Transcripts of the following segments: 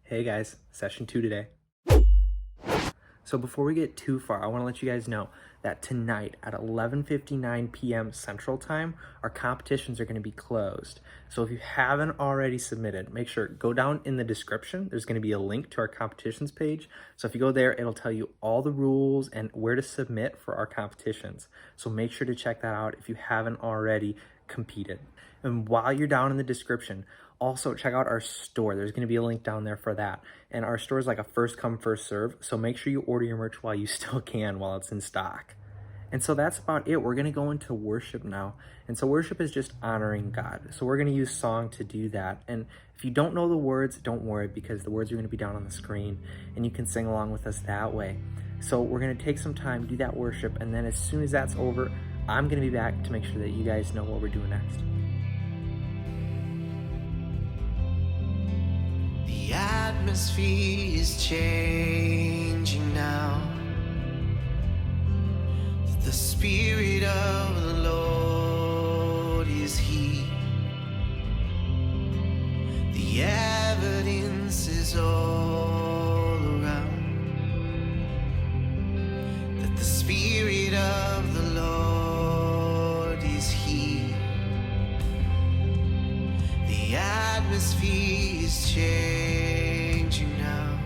Hey guys, session 2 today. So before we get too far, I want to let you guys know that tonight at 11:59 p.m. Central Time, our competitions are going to be closed. So if you haven't already submitted, make sure go down in the description. There's going to be a link to our competitions page. So if you go there, it'll tell you all the rules and where to submit for our competitions. So make sure to check that out if you haven't already competed. And while you're down in the description, also check out our store. There's going to be a link down there for that. And our store is like a first come, first serve. So make sure you order your merch while you still can, while it's in stock. And so that's about it. We're going to go into worship now. And so worship is just honoring God. So we're going to use song to do that. And if you don't know the words, don't worry, because the words are going to be down on the screen and you can sing along with us that way. So we're going to take some time, do that worship. And then as soon as that's over, I'm going to be back to make sure that you guys know what we're doing next. The atmosphere is changing now. The Spirit of the Lord is here. The evidence is all around that the Spirit of the Lord is here. The atmosphere is changing now.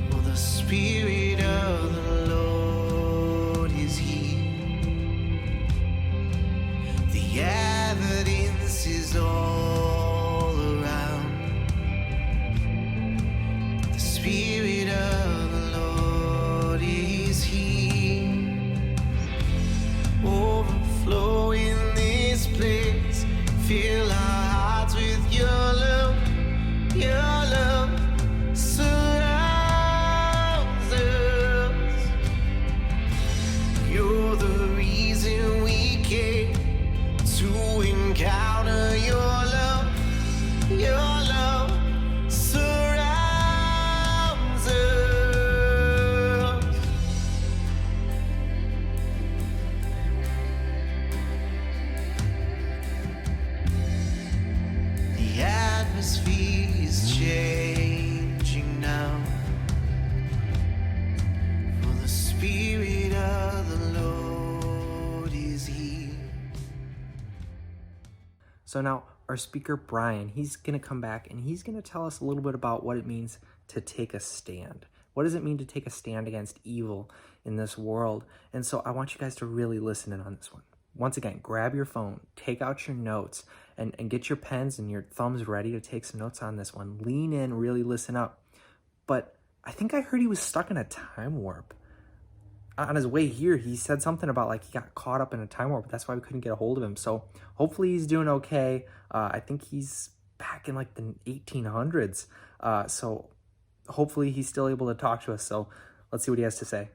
For the Spirit of the Lord is here. The evidence is all around. The Spirit of the Lord is here. Overflow in this place. Fill our hearts with your love. Your love surrounds us. You're the reason we came to encounter your love. Your love surrounds us. The atmosphere is changing now. For the Spirit of the Lord is here. So now our speaker, Brian, he's going to come back and he's going to tell us a little bit about what it means to take a stand. What does it mean to take a stand against evil in this world? And so I want you guys to really listen in on this one. Once again, grab your phone, take out your notes, and get your pens and your thumbs ready to take some notes on this one. Lean in, really listen up. But I think I heard he was stuck in a time warp. On his way here, he said something about like he got caught up in a time warp. That's why we couldn't get a hold of him. So hopefully he's doing okay. I think he's back in like the 1800s. So hopefully he's still able to talk to us. So let's see what he has to say.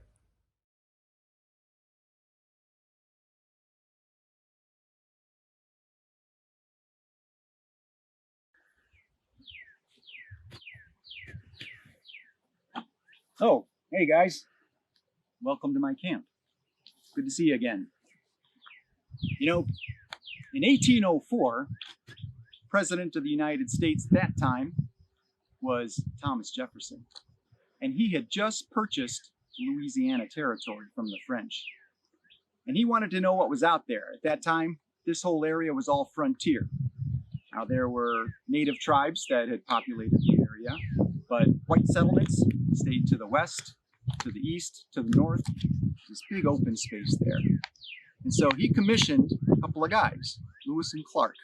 Oh, hey guys. Welcome to my camp. Good to see you again. You know, in 1804, President of the United States at that time was Thomas Jefferson, and he had just purchased Louisiana Territory from the French. And he wanted to know what was out there. At that time, this whole area was all frontier. Now, there were native tribes that had populated the area, but white settlements stayed to the west, to the east, to the north. This big open space there. And so he commissioned a couple of guys, Lewis and Clark,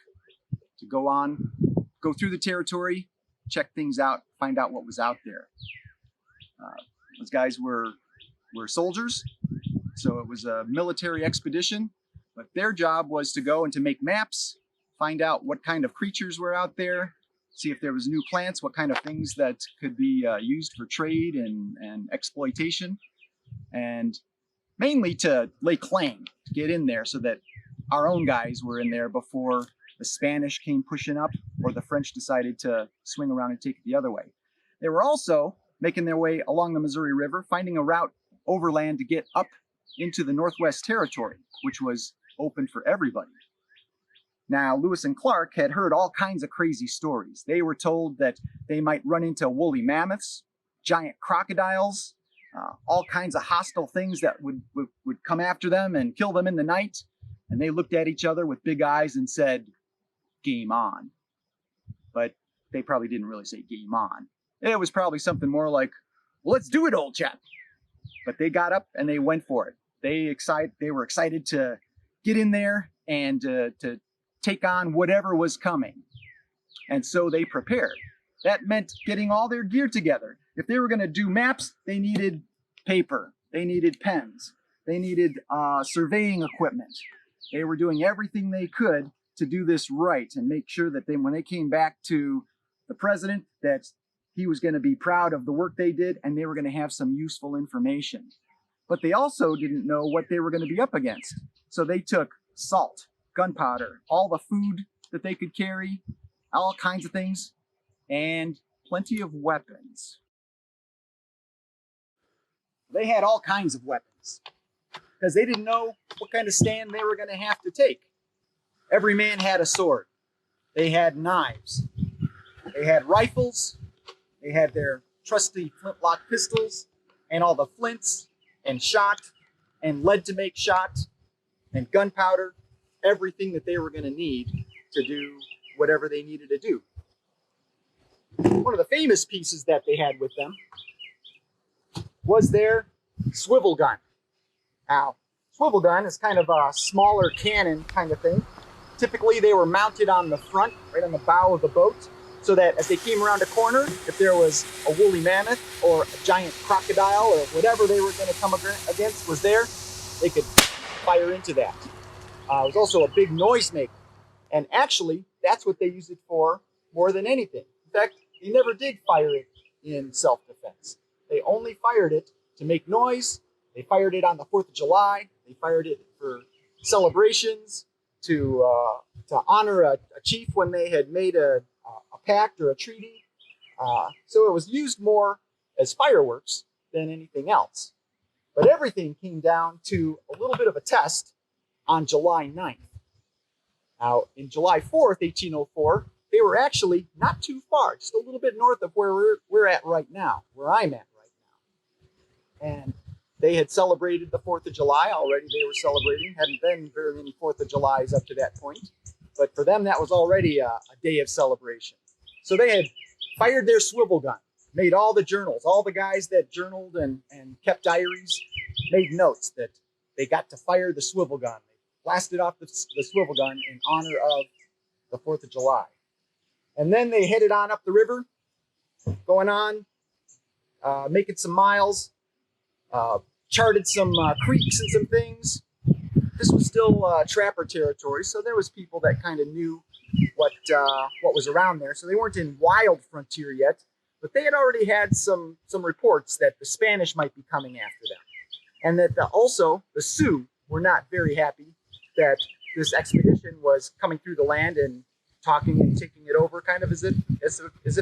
to go through the territory, check things out, find out what was out there. Those guys were soldiers, so it was a military expedition, but their job was to go and to make maps, find out what kind of creatures were out there, see if there was new plants, what kind of things that could be used for trade and exploitation, and mainly to lay claim, to get in there so that our own guys were in there before the Spanish came pushing up or the French decided to swing around and take it the other way. They were also making their way along the Missouri River, finding a route overland to get up into the Northwest Territory, which was open for everybody. Now, Lewis and Clark had heard all kinds of crazy stories. They were told that they might run into woolly mammoths, giant crocodiles, all kinds of hostile things that would come after them and kill them in the night. And they looked at each other with big eyes and said, "Game on." But they probably didn't really say game on. It was probably something more like, "Well, let's do it, old chap." But they got up and they went for it. They were excited to get in there and to take on whatever was coming. And so they prepared. That meant getting all their gear together. If they were going to do maps, they needed paper. They needed pens. They needed surveying equipment. They were doing everything they could to do this right and make sure that when they came back to the president, that he was going to be proud of the work they did and they were going to have some useful information. But they also didn't know what they were going to be up against. So they took salt, gunpowder, all the food that they could carry, all kinds of things, and plenty of weapons. They had all kinds of weapons because they didn't know what kind of stand they were going to have to take. Every man had a sword. They had knives. They had rifles. They had their trusty flintlock pistols and all the flints and shot and lead to make shot and gunpowder, everything that they were going to need to do whatever they needed to do. One of the famous pieces that they had with them was their swivel gun. Now, swivel gun is kind of a smaller cannon kind of thing. Typically, they were mounted on the front, right on the bow of the boat, so that as they came around a corner, if there was a woolly mammoth or a giant crocodile or whatever they were going to come against was there, they could fire into that. It was also a big noise maker. And actually, that's what they used it for more than anything. In fact, they never did fire it in self-defense. They only fired it to make noise. They fired it on the 4th of July. They fired it for celebrations, to honor a chief when they had made a pact or a treaty. So it was used more as fireworks than anything else. But everything came down to a little bit of a test on July 9th. Now, in July 4th, 1804, they were actually not too far, just a little bit north of where we're at right now, where I'm at right now. And they had celebrated the 4th of July already. They were celebrating. Hadn't been very many 4th of Julys up to that point. But for them, that was already a day of celebration. So they had fired their swivel gun, made all the journals. All the guys that journaled and kept diaries made notes that they got to fire the swivel gun. They blasted off the swivel gun in honor of the 4th of July. And then they headed on up the river, going on, making some miles, charted some creeks and some things. This was still trapper territory, so there was people that kind of knew what was around there. So they weren't in wild frontier yet, but they had already had some reports that the Spanish might be coming after them. And that also the Sioux were not very happy that this expedition was coming through the land and talking and taking it over kind of as if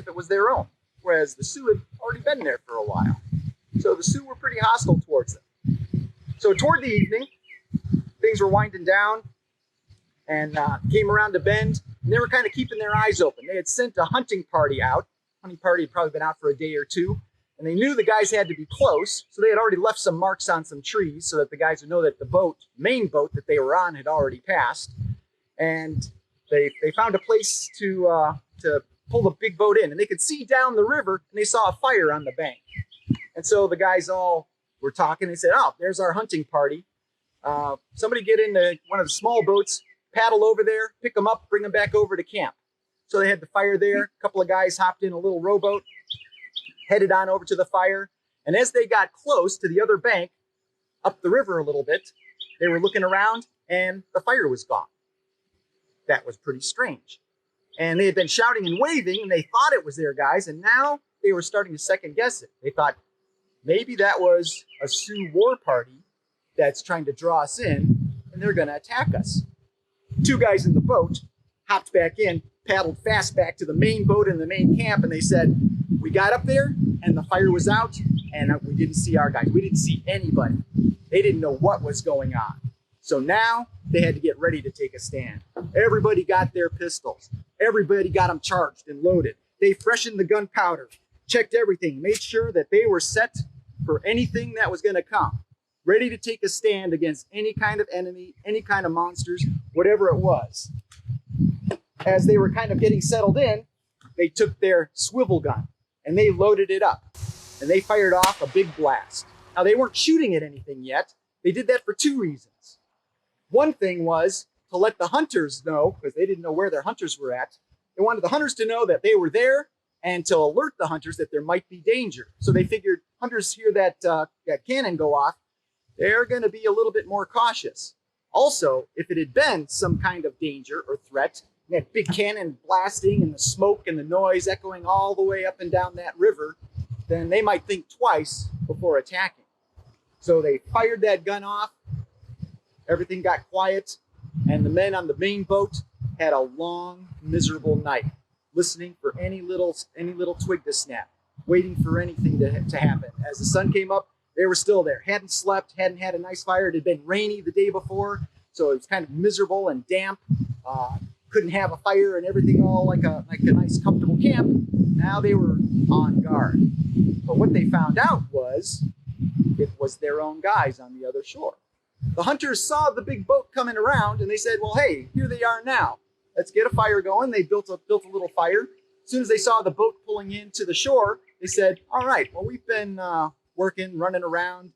it was their own. Whereas the Sioux had already been there for a while. So the Sioux were pretty hostile towards them. So toward the evening, things were winding down and came around a bend, and they were kind of keeping their eyes open. They had sent a hunting party out. Hunting party had probably been out for a day or two, and they knew the guys had to be close, so they had already left some marks on some trees so that the guys would know that the main boat that they were on had already passed. And they found a place to pull the big boat in, and they could see down the river, and they saw a fire on the bank. And so the guys all were talking. They said, "Oh, there's our hunting party. Somebody get into one of the small boats, paddle over there, pick them up, bring them back over to camp." So they had the fire there. A couple of guys hopped in a little rowboat, headed on over to the fire. And as they got close to the other bank, up the river a little bit, they were looking around and the fire was gone. That was pretty strange. And they had been shouting and waving and they thought it was their guys. And now they were starting to second guess it. They thought maybe that was a Sioux war party that's trying to draw us in and they're going to attack us. Two guys in the boat hopped back in, paddled fast back to the main boat in the main camp, and they said, "We got up there and the fire was out and we didn't see our guys. We didn't see anybody. They didn't know what was going on. So now they had to get ready to take a stand." Everybody got their pistols. Everybody got them charged and loaded. They freshened the gunpowder, checked everything, made sure that they were set for anything that was going to come, ready to take a stand against any kind of enemy, any kind of monsters, whatever it was. As they were kind of getting settled in, they took their swivel gun and they loaded it up and they fired off a big blast. Now, they weren't shooting at anything yet. They did that for two reasons. One thing was to let the hunters know, because they didn't know where their hunters were at. They wanted the hunters to know that they were there and to alert the hunters that there might be danger. So they figured hunters hear that cannon go off, they're going to be a little bit more cautious. Also, if it had been some kind of danger or threat, that big cannon blasting and the smoke and the noise echoing all the way up and down that river, then they might think twice before attacking. So they fired that gun off, everything got quiet, and the men on the main boat had a long, miserable night, listening for any little twig to snap, waiting for anything to happen. As the sun came up, they were still there, hadn't slept, hadn't had a nice fire. It had been rainy the day before, so it was kind of miserable and damp. Couldn't have a fire and everything all like a nice, comfortable camp. Now they were on guard. But what they found out was it was their own guys on the other shore. The hunters saw the big boat coming around and they said, well, hey, here they are now. Let's get a fire going. They built a little fire. As soon as they saw the boat pulling into the shore, they said, all right, well, we've been working, running around.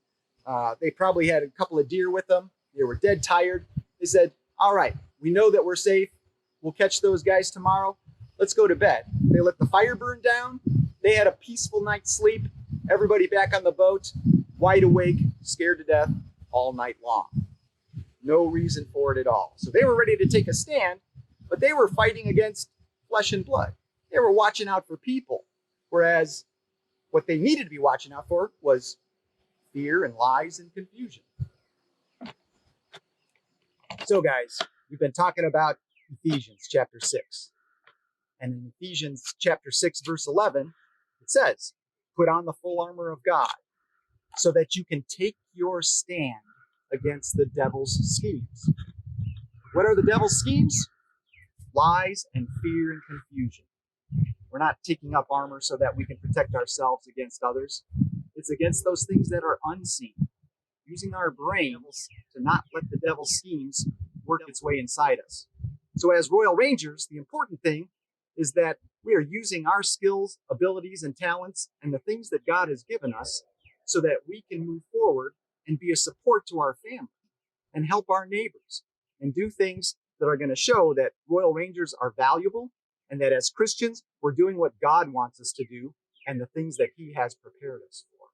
They probably had a couple of deer with them. They were dead tired. They said, all right, we know that we're safe. We'll catch those guys tomorrow. Let's go to bed. They let the fire burn down. They had a peaceful night's sleep. Everybody back on the boat, wide awake, scared to death all night long. No reason for it at all. So they were ready to take a stand, but they were fighting against flesh and blood. They were watching out for people, whereas what they needed to be watching out for was fear and lies and confusion. So guys, we've been talking about Ephesians chapter 6. And in Ephesians chapter 6, verse 11, it says, put on the full armor of God so that you can take your stand against the devil's schemes. What are the devil's schemes? Lies and fear and confusion. We're not taking up armor so that we can protect ourselves against others. It's against those things that are unseen. Using our brains to not let the devil's schemes work its way inside us. So as Royal Rangers, the important thing is that we are using our skills, abilities, and talents and the things that God has given us so that we can move forward and be a support to our family and help our neighbors and do things that are going to show that Royal Rangers are valuable and that as Christians, we're doing what God wants us to do and the things that He has prepared us for.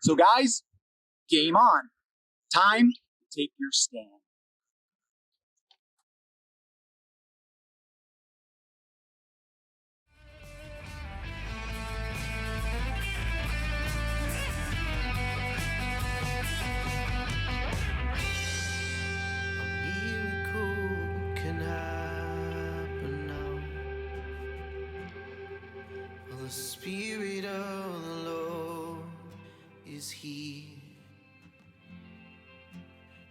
So guys, game on. Time to take your stand. The Spirit of the Lord is here.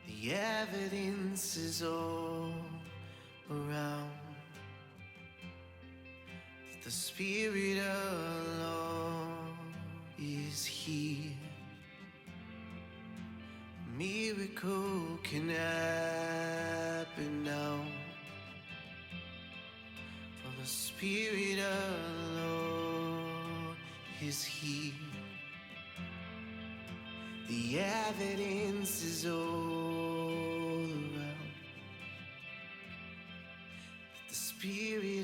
The evidence is all around. The Spirit of the Lord is here. A miracle can happen now. For the Spirit of the Lord is here. The evidence is all around. The Spirit